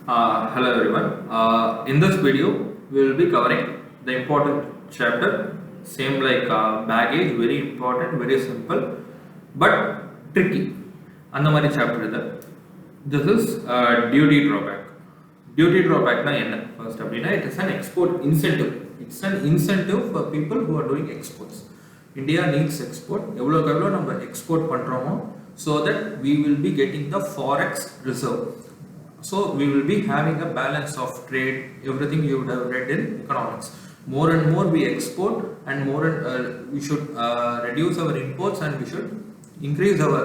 Hello everyone. In this video, we will be covering the important chapter. Same like baggage, very important, very simple, but tricky. அந்த மாதிரி chapter இது. This is duty drawback. Duty drawback na என்ன? First அப்படின்னா it is an export incentive. It's an incentive for people who are doing exports. India needs export. எவ்வளோக்கு எவ்வளோ நம்ம export பண்றோமோ so that we will be getting the forex reserve. So we will be having a balance of trade, everything you would have read in economics. More and more we export and more and we should reduce our imports and we should increase our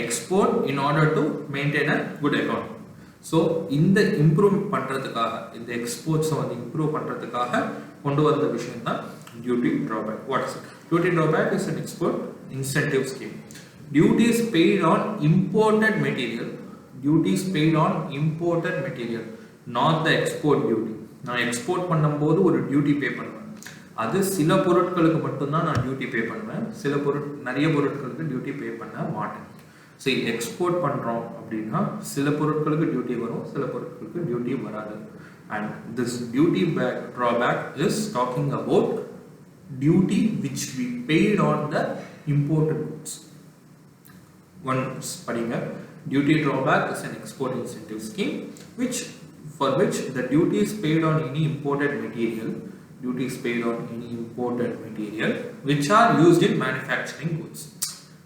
export in order to maintain a good economy. So in the improve பண்றதுக்காக இந்த exports வந்து improve பண்றதுக்காக கொண்டு வந்த விஷயம் தான் duty drawback. What is it? Duty drawback is an export incentive scheme. Duties paid on imported material. Duties paid on imported material, not the export duty. நான் export பண்ணும்போது ஒரு டியூட்டி பே பண்ணுவேன். அது சில பொருட்களுக்கு மட்டும்தான் நான் டியூட்டி பே பண்ணுவேன். நிறைய பொருட்களுக்கு டியூட்டி பே பண்ண மாட்டேன். சரி, எக்ஸ்போர்ட் பண்ணுறோம் அப்படின்னா சில பொருட்களுக்கு டியூட்டி வரும், சில பொருட்களுக்கு டியூட்டி வராது. And this duty drawback is talking about duty which we paid on the imported goods. Once படிங்க. Duty drawback is an export incentive scheme for which the duties paid on any imported material which are used in manufacturing goods.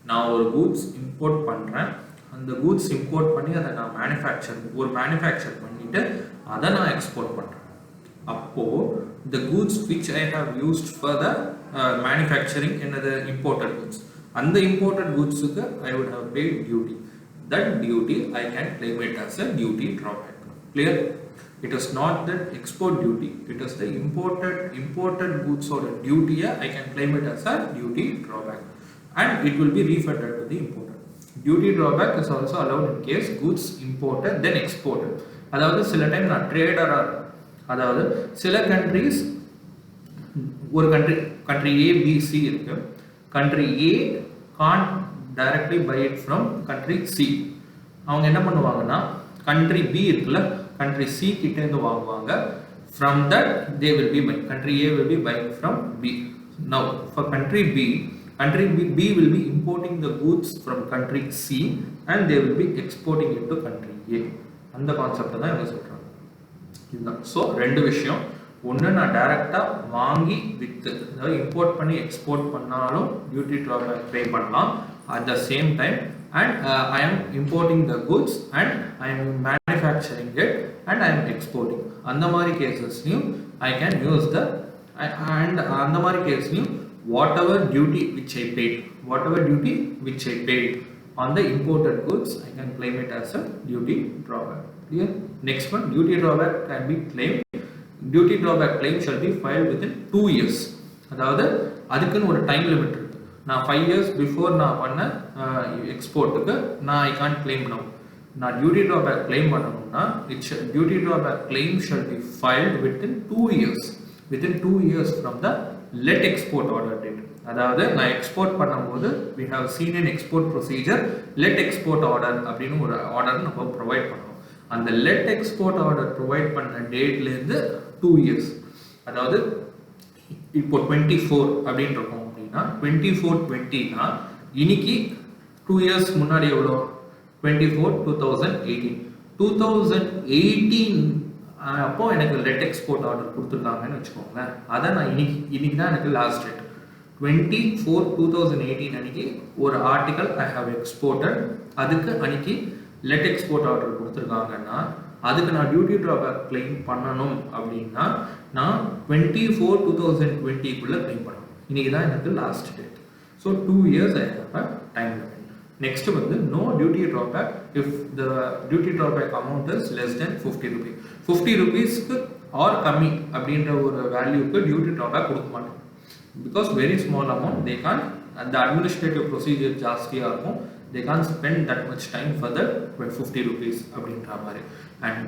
நான் ஒரு goods import பண்றேன், அந்த goods import பண்ணி அதை நான் manufacture பண்ணிட்டு அதை நான் export பண்றேன். அப்போ the goods which I have used for the manufacturing another imported goods, அந்த imported goods க்கு I would have paid duty. That duty I can claim it as a duty drawback. Clear? It is not that export duty, it is the imported goods or duty. I can claim it as a duty drawback and it will be refunded to the importer. Duty drawback is also allowed in case goods imported then exported. அதாவது சில time நான் ட்ரேடரா, அதாவது சில countries, ஒரு country A B C இருக்கு, country A can't directly buy it from country C. அவங்க என்ன பண்ணுவாங்கன்னா country B இருக்குல்ல, country C கிட்ட இருந்து வாங்குவாங்க. From that they will be buying, country A will be buying from B. Now for country B will be importing the goods from country C and they will be exporting it to country A. அந்த concept தான் இவங்க சொல்றாங்க. இதுதான். So ரெண்டு விஷயம். ஒன்று, நான் டைரெக்டாக வாங்கி விற்று, அதாவது இம்போர்ட் பண்ணி எக்ஸ்போர்ட் பண்ணாலும் டியூட்டி ட்ராபேக் பே பண்ணலாம். At the same time, and I am importing the goods and I am manufacturing it and I am exporting. அந்த மாதிரி கேசஸ்லையும் I can use the and அந்த மாதிரி கேஸ்லையும் whatever duty which I paid on the imported goods, I can claim it as a duty drawback. Clear? Next one, duty drawback can be claimed. Duty drawback claim shall be filed within 2 years. அதாவது அதுக்குன்னு ஒரு time limit இருக்கு. நான் 5 years before நான் பண்ண எக்ஸ்போர்ட்டுக்கு நான் I can't claim now. நான் duty drawback claim பண்ணணும்னா duty drawback claim shall be filed within 2 years. Within 2 years from the let export order date. அதாவது நான் எக்ஸ்போர்ட் பண்ணும்போது we have seen in export procedure let export order அப்படின்னு ஒரு order நம்ம provide பண்ணோம். அந்த let export order provide பண்ண டேட்லேருந்து 2 years, அதாவது இப்போ 24 அப்படின்னு இருக்கும் அப்படின்னா 24/20னா இன்னைக்கு 2 years முன்னாடி எவ்வளோ? 24/2018 அப்போ எனக்கு லெட் எக்ஸ்போர்ட் ஆர்டர் கொடுத்துருக்காங்கன்னு வச்சுக்கோங்களேன். அதை நான் இன்னைக்கு தான் எனக்கு லாஸ்ட் டேட். 24/2018 அன்னைக்கு ஒரு ஆர்டிகல் ஐ ஹவ் எக்ஸ்போர்ட்டட், அதுக்கு அன்னைக்கு லெட் எக்ஸ்போர்ட் ஆர்டர் கொடுத்துருக்காங்கன்னா அதுக்கு நான் டியூட்டி ட்ராபேக் கிளைம் பண்ணணும் அப்படின்னா நான் 24/2020க்குள்ள கிளைம் பண்ணணும். இன்னைக்கு தான் எனக்கு last date. So 2 years I have a time limit. Next வந்து no duty drawback if the duty drawback amount is less than 50 rupees. 50 rupeesக்கு ஆர் கம்மி அப்படின்ற ஒரு வேல்யூக்கு டியூட்டி ட்ராபேக் கொடுக்க மாட்டேன். Because very small amount they can, அந்த administrative procedure ஜாஸ்தியாக இருக்கும். they can't spend that much time for the 50 rupees அப்படின்ற மாதிரி. அண்ட்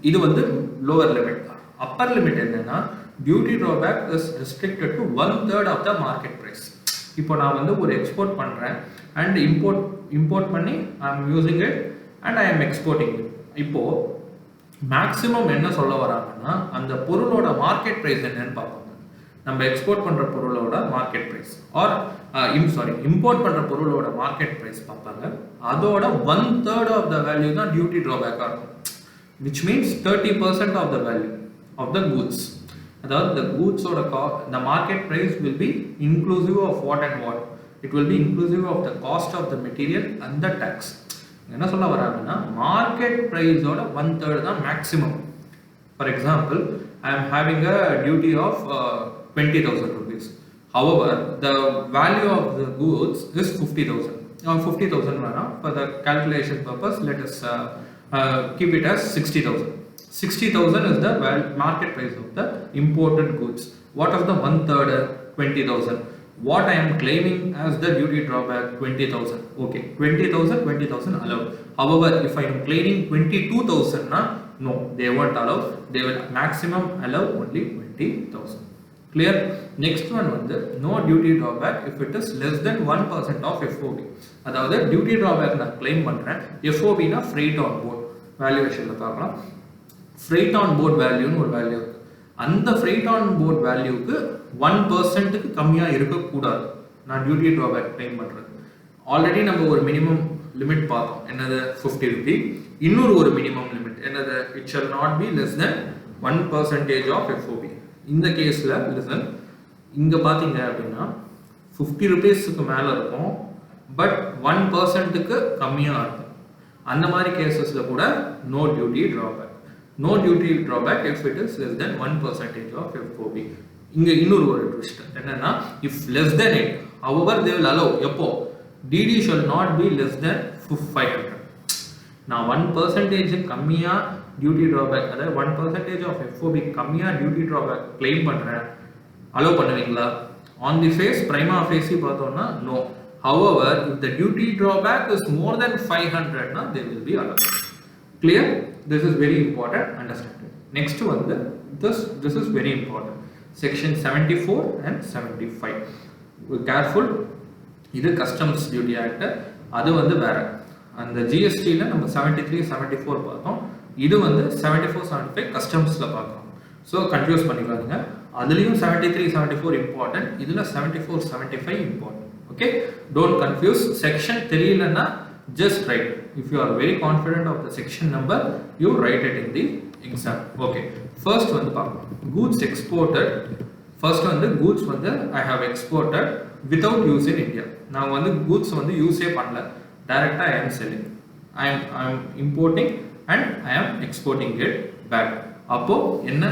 இது வந்து லோவர் லிமிட். அப்பர் லிமிட் என்னன்னா duty drawback is restricted to 1/3 of the market price. இப்போ நான் வந்து ஒரு எக்ஸ்போர்ட் பண்ணுறேன் அண்ட் இம்போர்ட் பண்ணி I am using it and I am exporting it. இப்போது மேக்ஸிமம் என்ன சொல்ல வராங்கன்னா அந்த பொருளோட மார்க்கெட் ப்ரைஸ் என்னன்னு பார்ப்பாங்க. நம்ம எக்ஸ்போர்ட் பண்ணுற பொருளோட மார்க்கெட் ப்ரைஸ் ஆர் இம்போர்ட் பண்ணுற பொருளோட மார்க்கெட் ப்ரைஸ் பார்ப்பாங்க. அதோட 1/3 ஆஃப் த வேல்யூ தான் டியூட்டி ட்ராபேக்காக இருக்கும். Which means 30% of the value of the goods. அதாவது the goods-ஓட the market price will be inclusive of what and what. It will be inclusive of the cost of the material and the tax. என்ன சொல்ல வராங்கன்னா market ப்ரைஸோட 1/3 தான் maximum. For example, I am having a duty of 20,000 rupees. However, the value of the goods is 50,000. 50,000 வேணாம், for the calculation purpose let us keep it as 60,000. 60,000 is the market price of the imported goods. What is the 1/3? 20,000. What I am claiming as the duty drawback? 20,000. Okay, 20,000 allowed. However, if I am claiming 22,000, no, they won't allow. They will maximum allow only 20,000. Clear? Next one வந்து no duty drawback if it is less than 1% of FOB. அதாவது duty drawback நான் claim பண்றேன், FOB னா freight on board valuationல பார்க்கலாம். freight on board value னு ஒரு value இருக்கு. அந்த freight on board வேல்யூக்கு 1%க்கு கம்மியா இருக்கக்கூடாது நான் டியூட்டி ட்ராபேக் கிளைம் பண்றது. ஆல்ரெடி நம்ம ஒரு மினிமம் லிமிட் பார்த்தோம், என்னது 50 ரூபி. இன்னொரு ஒரு மினிமம் லிமிட் என்னது, it shall not be less than 1% of FOB. இந்த கேஸ்ல லிசன், இங்க பாத்தீங்க அப்படின்னா 50 ரூபீஸ்க்கு மேல இருக்கும், பட் 1%க்கு கம்மியா இருக்கும். அந்த மாதிரி கேசஸ்ல கூட no duty drawback. No duty drawback if it is less than 1% of FOB. இங்க இன்னொரு ஒரு twist என்னன்னா, if less than it, however they will allow. எப்போ DD shall not be less than 500. நான் 1% கம்மியா டியூட்டி drawback, அதாவது 1% of FOB கம்மியா duty drawback claim பண்றேன், allow பண்ணுவீங்களா? On the face prima facie பார்த்தோம்னா no. However, if the duty drawback is more than 500, they will be allowed. Clear? This is very important, understand it. Next one, this is very important. Section 74 and 75. Be careful. இது customs duty act, அது வந்து வேற. அந்த GST ல நம்ம 73 74 பார்த்தோம், இது வந்து 74 75 customs-ல பார்க்கணும். So கன்ஃபியூஸ் பண்ணிக்காதீங்க. அதுலயும் 73 74 important, இதுல 74 75 important. Okay, don't confuse. Section தெரியலன்னா just write. If you are very confident of the section number, you write it in the exam. Okay, first வந்து பார்க்கலாம், goods exported. First வந்து goods வந்து I have exported without use in India. நான் வந்து goods வந்து யூஸே பண்ணல, டைரக்டா I am selling. I am importing and I am exporting it back. அப்போ என்ன,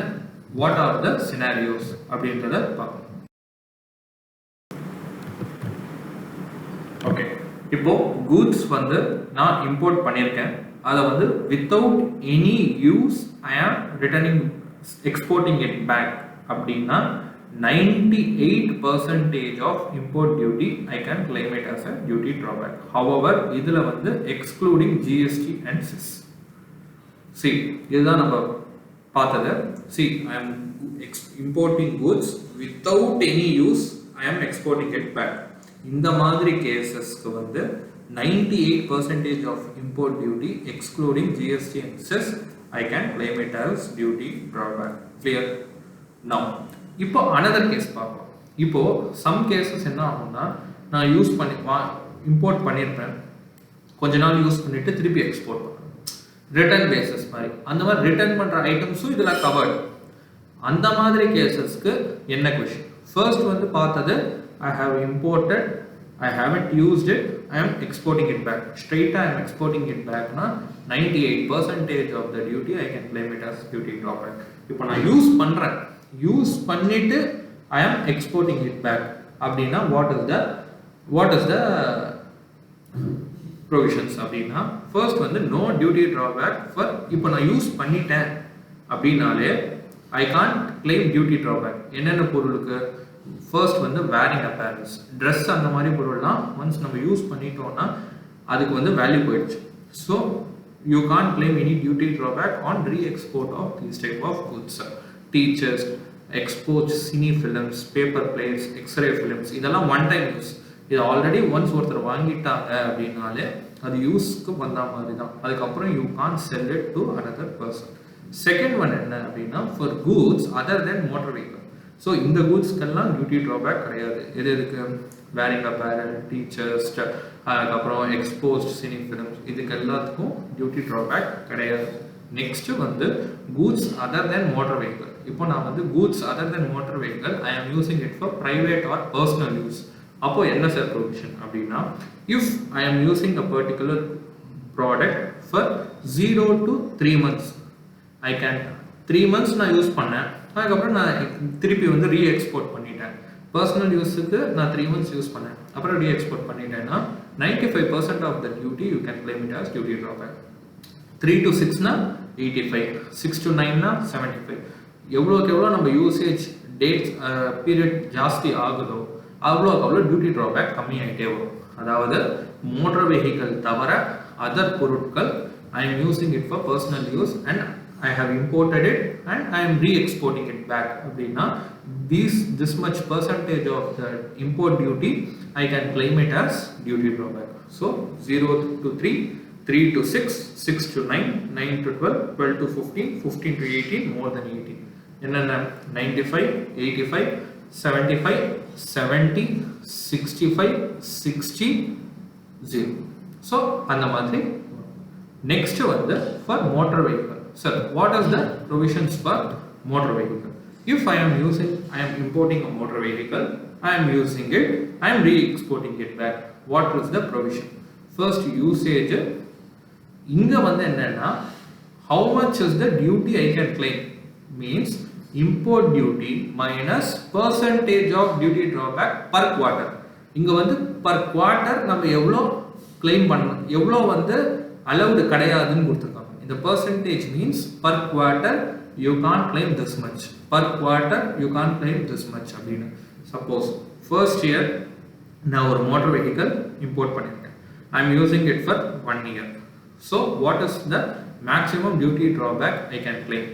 what are the scenarios அப்படின்றத பார்க்கலாம். Okay, இப்போ goods வந்து நான் இம்போர்ட் பண்ணியிருக்கேன், அதை வந்து வித்தவுட் எனி யூஸ் ஐ ஆம் ரிட்டர்னிங் எக்ஸ்போர்ட்டிங் இட் பேக் அப்படின்னா 98% of import duty I can claim it as a duty drawback. However இதில் வந்து excluding GST and cess. See, இதுதான் நம்ம பார்த்தது. See, I am importing goods without any use I am exporting it back. இந்த மாதிரி கேசஸ்க்கு வந்து 98% of import duty excluding GST and cess I can claim it as duty drawback. Clear? Now, இப்போ another case பார்ப்போம். இப்போ some cases என்ன ஆகும்னா, நான் use பண்ணி இம்போர்ட் பண்ணியிருப்பேன், கொஞ்ச நாள் யூஸ் பண்ணிட்டு திருப்பி எக்ஸ்போர்ட் பண்ணுறேன், ரிட்டர்ன் பேசிஸ் மாதிரி. அந்த மாதிரி ரிட்டர்ன் பண்ணுற ஐட்டம்ஸும் இதில் கவர்டு. அந்த மாதிரி கேசஸ்க்கு என்ன கொஷின்? ஃபர்ஸ்ட் வந்து பார்த்தது I have imported, I haven't used it, I am exporting it back. Straight I am exporting it back na 98% of the duty I can claim it as duty drawback. இப்போ நான் use பண்றேன், use பண்ணிட்டு I am exporting it back அப்படின்னா what is the provisions அப்படின்னா, first வந்து no duty drawback for, இப்போ நான் use பண்ணிட்டேன் அப்படின்னாலே I can't claim duty drawback. என்னென்ன பொருளுக்கு? ஃபர்ஸ்ட் வந்து வேரிங் அப்பேரல்ஸ், ட்ரெஸ் அந்த மாதிரி பொருள்லாம் ஒன்ஸ் நம்ம யூஸ் பண்ணிட்டோம்னா அதுக்கு வந்து வேல்யூ போயிடுச்சு. So you can't claim any duty drawback on re-export of these type of goods. Tea chests, exports, cine films, paper plates, X-ray films, இதெல்லாம் ஒன் டைம் யூஸ். இது ஆல்ரெடி ஒன்ஸ் ஒருத்தர் வாங்கிட்டாங்க அப்படின்னாலே அது யூஸ்க்கு வந்த மாதிரி தான். அதுக்கப்புறம் you can't sell it to another person. Second one என்ன அப்படின்னா for goods other than motor vehicle. So இந்த கூட்ஸ்க்கெல்லாம் டியூட்டி ட்ராபேக் கிடையாது. எது எதுக்கு? வேரிங் அப்பேரல், டீச்சர்ஸ், அதுக்கப்புறம் எக்ஸ்போஸ்ட் சினி ஃபிலிம்ஸ், இதுக்கு எல்லாத்துக்கும் டியூட்டி ட்ராபேக் கிடையாது. நெக்ஸ்ட் வந்து goods other than motor vehicle. இப்போ நான் வந்து goods other than motor vehicle I am using it for private or personal use. அப்போ என்ன சார் ப்ரொவிஷன் அப்படின்னா, if I am using a particular product for 0 to 3 months, I can 3 months நான் use பண்ணேன், அதுக்கப்புறம் நான் திருப்பி வந்து ரீஎக்ஸ்போர்ட் பண்ணிட்டேன். பர்சனல் யூஸுக்கு நான் 3 months யூஸ் பண்ணேன், அப்புறம் ரீஎக்ஸ்போர்ட் பண்ணிட்டேன்னா 95% of the duty you can claim it as duty drawback. 3 to 6 னா 85, 6 to 9 னா 75. எவ்வளோக்கு எவ்வளோ நம்ம யூசேஜ் டேட்ஸ் பீரியட் ஜாஸ்தி ஆகுதோ அவ்வளோக்கு அவ்வளோ டியூட்டி ட்ராபேக் கம்மியாகிட்டே வரும். அதாவது மோட்டார் வெஹிக்கிள் தவிர அதர் பொருட்கள் ஐ am using it for personal use and I have imported it and I am re-exporting it back. அப்படின்னா this much percentage of the import duty I can claim it as duty drawback. So 0 to 3, 3 to 6, 6 to 9, 9 to 12, 12 to 15, 15 to 18, more than 18. என்னென்ன? 95, 85, 75, 70, 65, 60, 0. So அந்த மாதிரி. Next வந்து for motor vehicle. Sir, what is the provisions for motor vehicle? If I am importing a motor vehicle, I am using it, I am re-exporting it back. What is the provision? First usage, inga வந்து என்னன்னா, how much is the duty I can claim? Means import duty minus percentage of duty drawback per quarter. இங்க வந்து per quarter நம்ம எவ்வளோ claim பண்ணணும், எவ்வளோ வந்து allowed கிடையாதுன்னு கொடுத்துருக்காங்க. The percentage means per quarter you can't claim this much. Per quarter you can't claim this much. Suppose first year நான் ஒரு motor vehicle import பண்ணிருக்கேன். I am using it for 1 year. So what is the maximum duty drawback I can claim?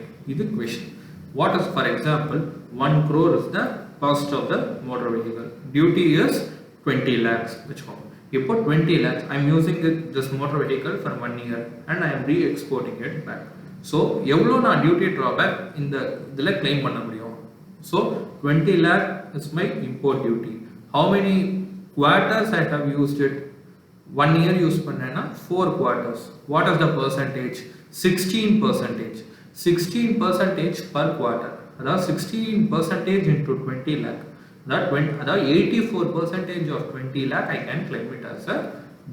This question. What is, for example, 1 crore is the cost of the motor vehicle. Duty is 20 lakhs. இப்போ 20 lakhs I am using this motor vehicle for 1 year and I am re-exporting it back. So எவ்வளோ நான் duty drawback இந்த இதில் claim பண்ண முடியும்? So 20 lakh is my import duty. How many quarters I have used it? 1 year use பண்ணேன்னா 4 quarters. What is the percentage? 16%. 16% per quarter. அதாவது 16% into 20 lakh. That 84% of 20 lakh I can claim it as a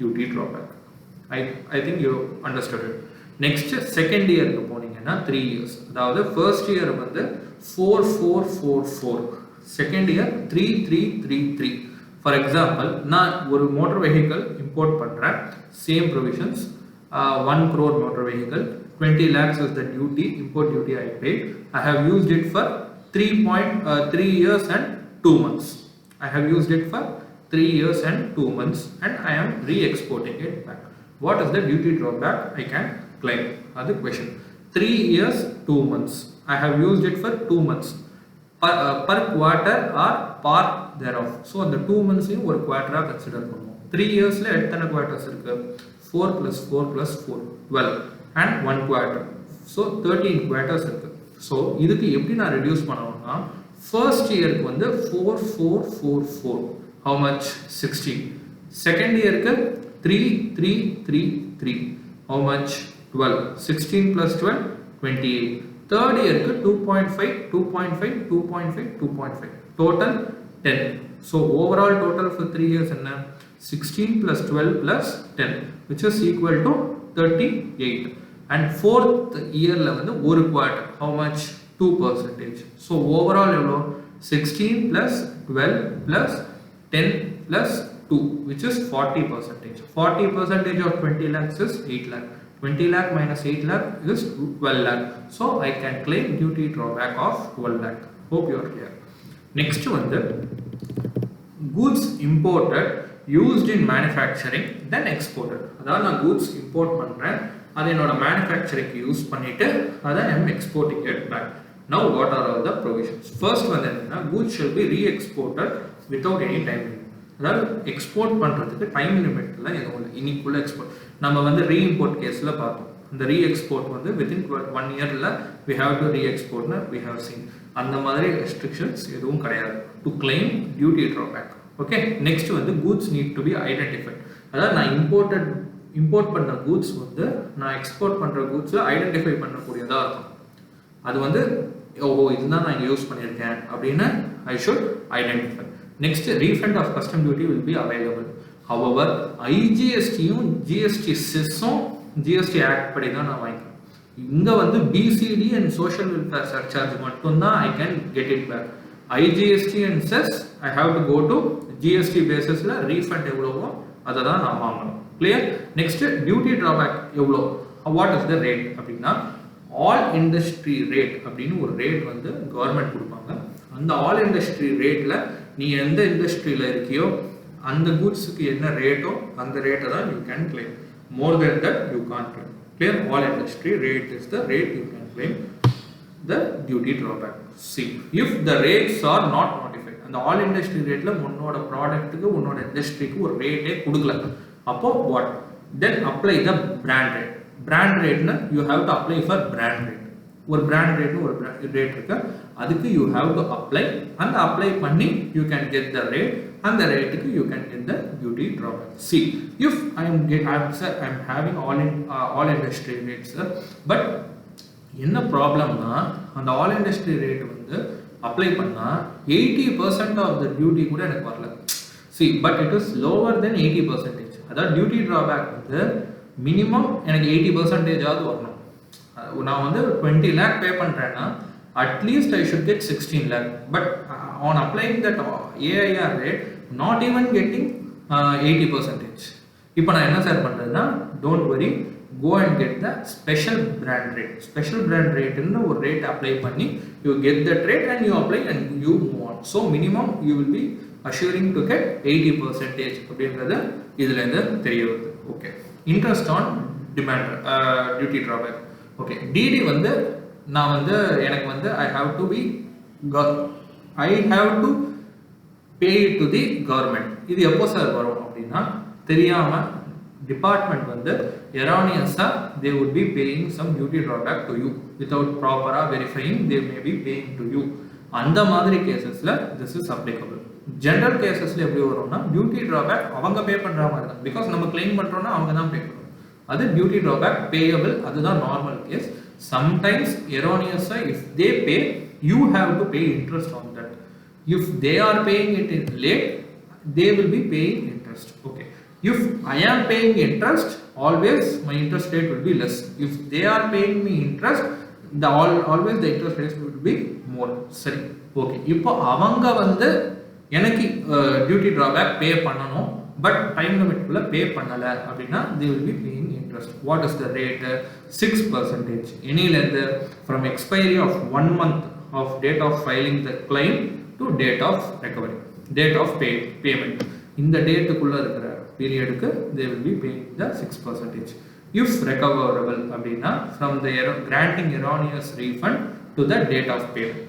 duty drawback. I think you understood it. Next second year க்கு போனீங்கன்னா 3 years. அதாவது first year வந்து 4444, second year 3333. For example, நான் ஒரு motor vehicle import பண்றேன், same provisions, 1 crore motor vehicle, 20 lakhs is the duty, import duty I paid. I have used it for 3 years and 2 months. I have used it for 3 years and 2 months and I am re-exporting it back. What is the duty drawback I can claim? That's the question. 3 years, 2 months. I have used it for 2 months. Per quarter or part thereof. So, the 2 months in one quarter consider. 3 years le எத்தனை quarters இருக்கு? 4 plus 4 plus 4, 12 and 1 quarter. So, 13 quarters இருக்கு. So, இதுக்கு எப்படி நான் reduce பண்ணணும்னா, first year க்கு வந்து 4444, how much? 16. Second year க்கு 3333, how much? 12. 16 plus 12, 28. Third year க்கு 2.5, 2.5, 2.5, 2.5, total 10. So overall total for 3 years என்ன? 16 plus 12 plus 10, which is equal to 38. And fourth year ல வந்து ஒரு quarter, how much? 2%. So overall எவ்வளோ? 16 plus 12 plus 10 plus 2, which is 40%. 40% of 20 lakhs is 8 lakh. 20 lakh minus 8 lakh is 12 lakh. So I can claim duty drawback of 12 lakh. Hope you are clear. Next one, the goods imported used in manufacturing then exported. அதாவது நான் goods import பண்றேன், அதை என்னோட manufacturing use பண்ணிட்டு அதை I am exporting it back. Now what are all the provisions? First one என்னன்னா, goods shall be re-exported without any time limit. அதாவது export பண்றதுக்கு டைம் லிமிட்ல எதுவும் இல்லை, இன்னைக்குள்ள எக்ஸ்போர்ட். நம்ம வந்து ரீஇம்போர்ட் கேஸ்ல பார்த்தோம், அந்த ரீஎக்ஸ்போர்ட் வந்து வித்தின் 1 இயரில் we have to re-exportனு we have seen. அந்த மாதிரி ரெஸ்ட்ரிக்ஷன்ஸ் எதுவும் கிடையாது to claim duty drawback. Okay, next வந்து goods need to be identified. அதாவது நான் இம்போர்ட் பண்ண கூட்ஸ் வந்து நான் எக்ஸ்போர்ட் பண்ணுற கூட்ஸை ஐடென்டிஃபை பண்ணக்கூடியதாக இருக்கும். அது வந்து இதுதான் நான் இங்கே யூஸ் பண்ணியிருக்கேன் அப்படின்னு I should identify. Next refund of custom duty will be available. However ஐஜிஎஸ்டியும் ஜிஎஸ்டி செஸ்ஸும் ஜிஎஸ்டி ஆக்ட் படி தான் நான் வாங்கிக்கிறேன். இங்கே வந்து BCD and social welfare surcharge மட்டும்தான் I can get it back. IGST and cess I have to go to GST பேசிஸில் ரீஃபண்ட் எவ்வளவோ அதை தான் நான் வாங்கணும். கிளியர்? நெக்ஸ்ட் டியூட்டி ட்ராபேக் எவ்வளோ, வாட் இஸ் த ரேட் அப்படின்னா ஆல் இண்டஸ்ட்ரி ரேட் அப்படின்னு ஒரு ரேட் வந்து கவர்மெண்ட் கொடுப்பாங்க. அந்த ஆல் இண்டஸ்ட்ரி ரேட்டில் நீ எந்த இண்டஸ்ட்ரியில் இருக்கியோ அந்த கூட்ஸுக்கு என்ன ரேட்டோ அந்த ரேட்டை தான் you can claim. More than that you can't claim. Clear? All industry rate is the rate you can claim the duty drawback. See, if the rates are not notified, and the all industry rate la உன்னோட ப்ராடக்ட்டுக்கு உன்னோட இண்டஸ்ட்ரிக்கு ஒரு ரேட்டே கொடுக்கல, அப்போ what? Then apply the brand rate. Brand rate na you have to apply for brand rate. ஒரு brand rate ஒரு rate இருக்கு, அதுக்கு you have to apply, and apply பண்ணி you can get the rate, and the rate you can get the duty drawback. See, if I am having all industry rates, but என்ன ப்ராப்ளம்னா அந்த all industry rate வந்து apply பண்ணா 80% of the duty கூட எனக்கு வரல. See, but it is lower than 80%. அதாவது duty drawback வந்து மினிமம் எனக்கு 80% ஆவது வரணும். நான் வந்து 20 lakh பே பண்றேன்னா at least I should get 16 lakh. But on applying that AIR rate not even getting 80%. இப்போ நான் என்ன சார் பண்றேன்னா don't worry, go and get the special brand rate. Special brand rate ன்னு ஒரு ரேட் அப்ளை பண்ணி you get that rate and you apply and you move on. So minimum you will be assuring to get 80% அப்படின்றது இதுல இருந்து தெரிய வருது. Okay, interest on demand duty drawback. Okay, DD வந்து நான் வந்து எனக்கு வந்து I have to pay it to the government. இது எப்போ சார் வரும் அப்படின்னா தெரியாம டிபார்ட்மெண்ட் வந்து erroneously they would be paying some duty drawback to you without proper verifying, they may be paying to you. அந்த மாதிரி கேசஸ்ல this is applicable. ஜெனரல் கேசஸ்ல எப்படி வரும்னா டியூட்டி drawback அவங்க பே பண்ற மாதிரி தான், பிகாஸ் நம்ம கிளைம் பண்றோம்னா அவங்க தான் பே பண்ணணும். அது டியூட்டி drawback payable, அதுதான் normal case. sometimes erroneously if they pay you have to pay interest on that. if they are paying it in late they will be paying interest. Okay, if I am paying interest, always my interest rate will be less. If they are paying me interest, always the interest rate will be more. சரி, okay. இப்போ அவங்க வந்து எனக்கு duty drawback பே பண்ணணும், but time லிமிட்குள்ள பே பண்ணல அப்படின்னா they will be paying interest. What is the rate? 6%. எனிலேருந்து from expiry of 1 month of date of filing the claim to date of recovery, date of payment. இந்த டேட்டுக்குள்ள இருக்கிற பீரியடுக்கு they will be paying the 6%. if recoverable அப்படின்னா from the granting erroneous refund to the date of payment.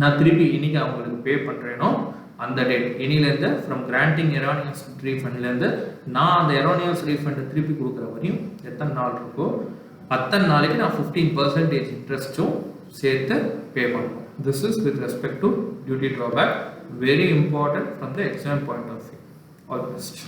நான் திருப்பி இன்னைக்கு அவங்களுக்கு பே பண்றேனோ அந்த date இனிலேருந்து from granting எரானியஸ் ரீஃபண்ட்லேருந்து நான் அந்த எரானியஸ் ரீஃபண்டை திருப்பி கொடுக்குற வரையும் எத்தனை நாள் இருக்கோ அத்தனை நாளைக்கு நான் 15% இன்ட்ரெஸ்ட்டும் சேர்த்து பே பண்ணுவோம். This is with respect to duty drawback, very important from the exam point of view. All the best.